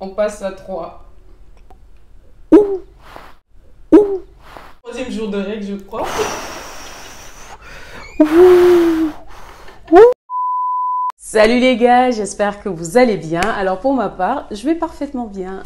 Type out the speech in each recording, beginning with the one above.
On passe à 3. Troisième jour de règle, je crois. Salut les gars, j'espère que vous allez bien. Alors pour ma part, je vais parfaitement bien.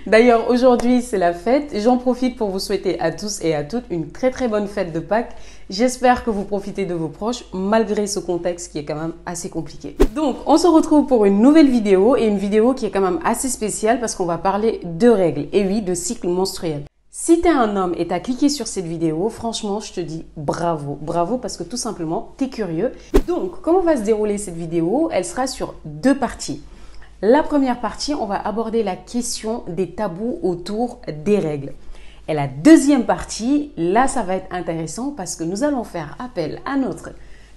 D'ailleurs, aujourd'hui c'est la fête. J'en profite pour vous souhaiter à tous et à toutes une très bonne fête de Pâques. J'espère que vous profitez de vos proches malgré ce contexte qui est quand même assez compliqué. Donc, on se retrouve pour une nouvelle vidéo et une vidéo qui est quand même assez spéciale parce qu'on va parler de règles et oui, de cycle menstruel. Si t'es un homme et t'as cliqué sur cette vidéo, franchement, je te dis bravo. Bravo parce que tout simplement, t'es curieux. Donc, comment va se dérouler cette vidéo? Elle sera sur deux parties. La première partie, on va aborder la question des tabous autour des règles. Et la deuxième partie, là, ça va être intéressant parce que nous allons faire appel à notre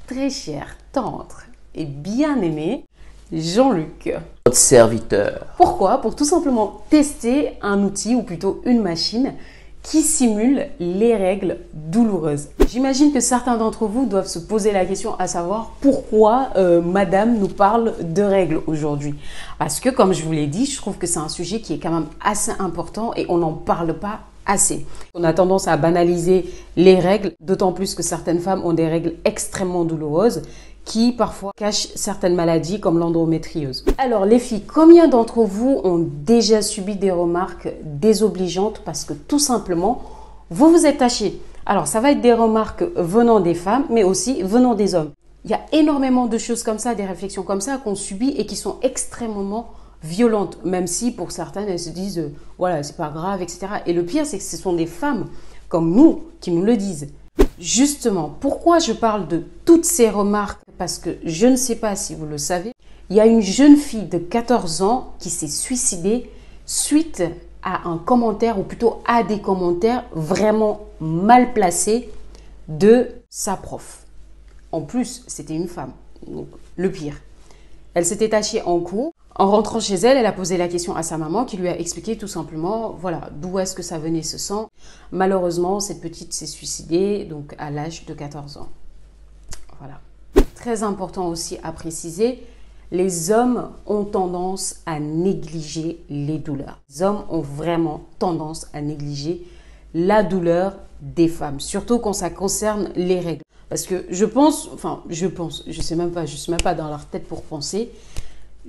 très cher, tendre et bien-aimé Jean-Luc. Votre serviteur. Pourquoi? Pour tout simplement tester un outil ou plutôt une machine qui simule les règles douloureuses. J'imagine que certains d'entre vous doivent se poser la question à savoir pourquoi madame nous parle de règles aujourd'hui. Parce que comme je vous l'ai dit, je trouve que c'est un sujet qui est quand même assez important et on n'en parle pas assez. On a tendance à banaliser les règles, d'autant plus que certaines femmes ont des règles extrêmement douloureuses qui parfois cachent certaines maladies comme l'endométriose. Alors les filles, combien d'entre vous ont déjà subi des remarques désobligeantes parce que tout simplement, vous vous êtes taché? Alors ça va être des remarques venant des femmes, mais aussi venant des hommes. Il y a énormément de choses comme ça, des réflexions comme ça qu'on subit et qui sont extrêmement violentes, même si pour certaines, elles se disent « voilà, c'est pas grave, etc. » Et le pire, c'est que ce sont des femmes comme nous qui nous le disent. Justement, pourquoi je parle de toutes ces remarques? Parce que je ne sais pas si vous le savez, il y a une jeune fille de 14 ans qui s'est suicidée suite à un commentaire, ou plutôt à des commentaires vraiment mal placés de sa prof. En plus, c'était une femme, donc le pire. Elle s'était tachée en cours. En rentrant chez elle, elle a posé la question à sa maman qui lui a expliqué tout simplement, voilà, d'où est-ce que ça venait ce sang. Malheureusement, cette petite s'est suicidée donc à l'âge de 14 ans. Voilà. Très important aussi à préciser, les hommes ont tendance à négliger les douleurs. Les hommes ont vraiment tendance à négliger la douleur des femmes, surtout quand ça concerne les règles. Parce que je sais même pas dans leur tête pour penser.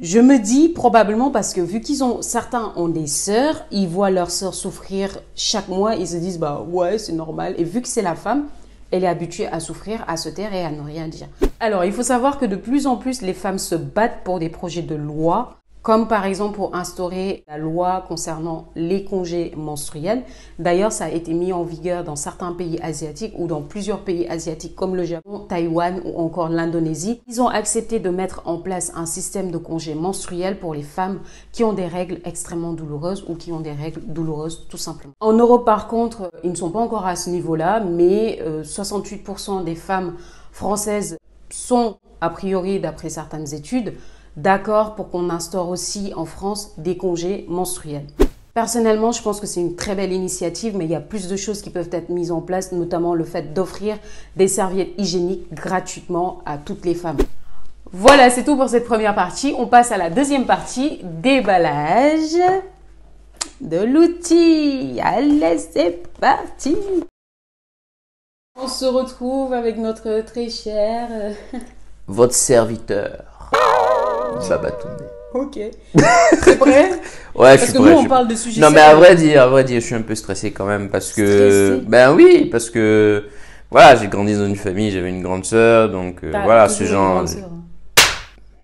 Je me dis probablement parce que vu certains ont des sœurs, ils voient leurs sœurs souffrir chaque mois, ils se disent bah ouais c'est normal. Et vu que c'est la femme, elle est habituée à souffrir, à se taire et à ne rien dire. Alors il faut savoir que de plus en plus les femmes se battent pour des projets de loi, comme par exemple pour instaurer la loi concernant les congés menstruels. D'ailleurs, ça a été mis en vigueur dans certains pays asiatiques ou dans plusieurs pays asiatiques comme le Japon, Taïwan ou encore l'Indonésie. Ils ont accepté de mettre en place un système de congés menstruels pour les femmes qui ont des règles extrêmement douloureuses ou qui ont des règles douloureuses tout simplement. En Europe, par contre, ils ne sont pas encore à ce niveau-là, mais 68% des femmes françaises sont, a priori, d'après certaines études, d'accord pour qu'on instaure aussi en France des congés menstruels. Personnellement, je pense que c'est une très belle initiative, mais il y a plus de choses qui peuvent être mises en place, notamment le fait d'offrir des serviettes hygiéniques gratuitement à toutes les femmes. Voilà, c'est tout pour cette première partie. On passe à la deuxième partie, déballage de l'outil. Allez, c'est parti! On se retrouve avec notre très cher... Votre serviteur. Babatouné. Ok. C'est prêt? Ouais, parce que nous, on parle de sujets non, mais à vrai dire, je suis un peu stressé quand même parce que... Stressé? Ben oui, parce que... Voilà, j'ai grandi dans une famille, j'avais une grande sœur, donc voilà, ce genre...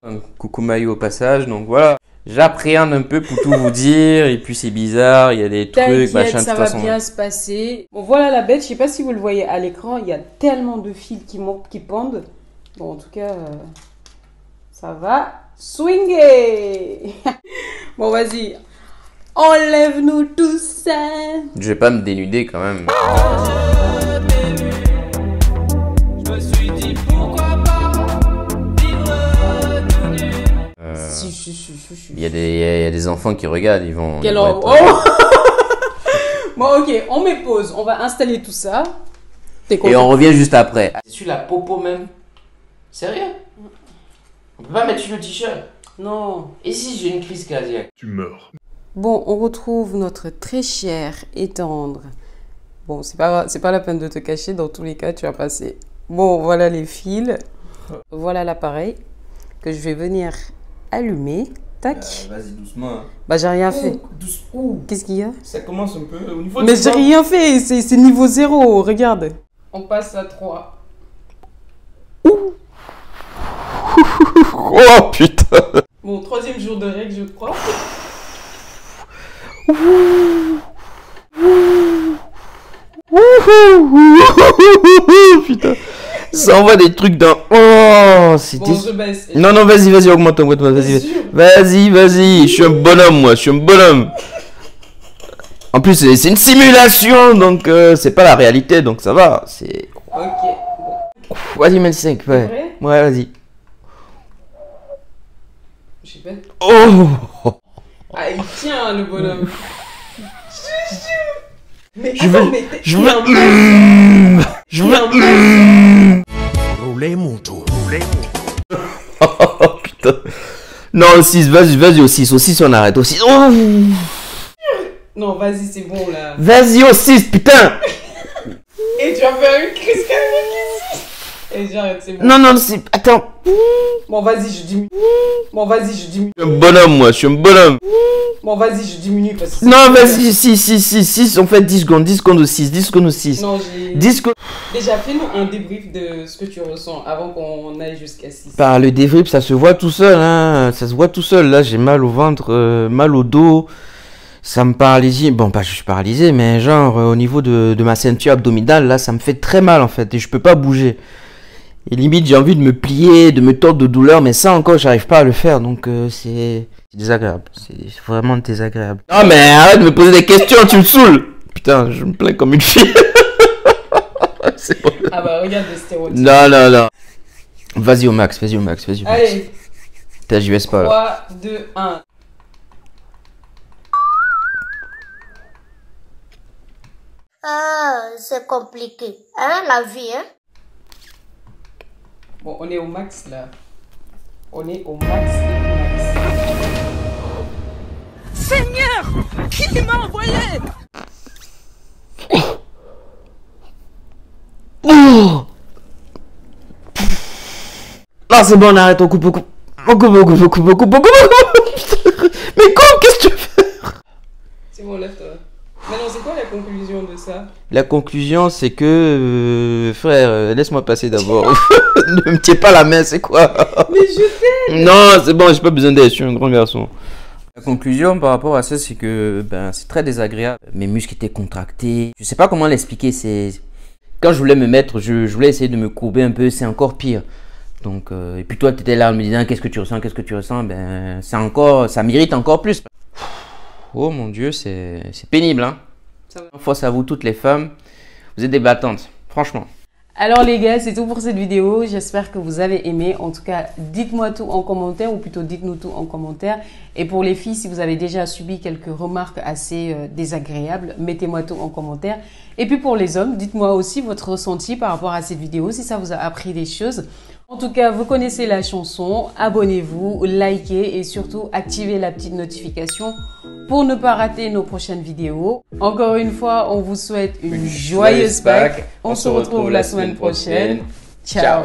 Un coucou Maï au passage, donc voilà. J'appréhende un peu pour tout vous dire, et puis c'est bizarre, il y a des trucs, machin, de ça toute va façon. bien se passer. Bon, voilà la bête, je sais pas si vous le voyez à l'écran, il y a tellement de fils qui pendent. Bon, en tout cas, ça va swinger. Bon, vas-y, enlève-nous tout ça. Je vais pas me dénuder quand même. Il y a des enfants qui regardent, ils vont... Bon, ok, on met pause, on va installer tout ça. Et on revient juste après. C'est sur la popo même. Sérieux? On peut pas mettre sur le t-shirt? Non. Et si j'ai une crise cardiaque? Tu meurs. Bon, on retrouve notre très cher et tendre. Bon, c'est pas la peine de te cacher, dans tous les cas, tu as passé. Bon, voilà les fils. Voilà l'appareil que je vais venir allumer. Tac. Vas-y, doucement. Hein. Bah, j'ai rien fait. Doucement. Qu'est-ce qu'il y a? Ça commence un peu au niveau Mais j'ai rien fait, c'est niveau 0, regarde. On passe à 3. Oh putain. Bon, 3e jour de règle, je crois. Putain. Ça envoie des trucs dans... Oh, c'était... Bon, je baisse. Non, vas-y, augmente, vas-y. Je suis un bonhomme, moi, je suis un bonhomme. En plus, c'est une simulation, donc c'est pas la réalité, donc ça va. C'est... Ok. Vas-y, mets 5, ouais. Ouais, vas-y. Je sais pas. Oh. Ah, il tient, le bonhomme. Mais Je veux... Rouler mon tour. Oh putain. Non, 6, vas-y au 6. Au 6, on arrête. Au 6. Oh. Non, vas-y, c'est bon là. Vas-y au 6, putain. Et tu vas faire une crise cardiaque ici. Et j'arrête, c'est bon. Non, c'est... Attends. Bon, vas-y, je diminue. Je suis un bonhomme, moi, je suis un bonhomme. Bon, vas-y, je diminue parce que... Non, vas-y, 6, on fait 10 secondes au 6. Non, j'ai... 10 secondes. Déjà, fais-nous un débrief de ce que tu ressens avant qu'on aille jusqu'à 6. Bah, le débrief, ça se voit tout seul, hein. Ça se voit tout seul. Là, j'ai mal au ventre, mal au dos. Ça me paralyse. Bon, je suis paralysé, mais genre, au niveau de ma ceinture abdominale, là, ça me fait très mal, en fait. Et je peux pas bouger. Et limite, j'ai envie de me plier, de me tordre de douleur, mais ça encore, j'arrive pas à le faire. Donc, c'est désagréable. C'est vraiment désagréable. Non, mais arrête de me poser des questions, tu me saoules. Putain, je me plains comme une fille. C'est bon. Ah bah, regarde les stéroïdes. Non. Vas-y au max. Allez. Putain, j'y vais pas là. 3, 2, 1. Ah, c'est compliqué, hein, la vie, hein. Bon, on est au max là. On est au max et au max. Seigneur, qui m'a envoyé? Oh. Non, c'est bon, on arrête, on coupe. Mais qu'est-ce que tu fais? C'est bon, lève-toi. Maintenant, c'est quoi la conclusion de ça? La conclusion, c'est que... frère, laisse-moi passer d'abord. Ne me tiens pas la main, c'est quoi? Mais je t'aime. Non, c'est bon, j'ai pas besoin d'aide, je suis un grand garçon. La conclusion par rapport à ça, c'est que c'est très désagréable. Mes muscles étaient contractés. Je sais pas comment l'expliquer, c'est... Quand je voulais me mettre, je voulais essayer de me courber un peu, c'est encore pire. Donc, et puis toi, tu étais là en me disant, qu'est-ce que tu ressens? C'est encore... Ça m'irrite encore plus. Oh mon Dieu, c'est pénible, hein. Force à vous toutes les femmes, vous êtes des battantes, franchement. Alors les gars, c'est tout pour cette vidéo. J'espère que vous avez aimé. En tout cas, dites-moi tout en commentaire, ou plutôt dites-nous tout en commentaire. Et pour les filles, si vous avez déjà subi quelques remarques assez désagréables, mettez-moi tout en commentaire. Et puis pour les hommes, dites-moi aussi votre ressenti par rapport à cette vidéo, si ça vous a appris des choses. En tout cas, vous connaissez la chanson, abonnez-vous, likez et surtout activez la petite notification pour ne pas rater nos prochaines vidéos. Encore une fois, on vous souhaite une joyeuse Pâques. On se retrouve la semaine prochaine. Ciao.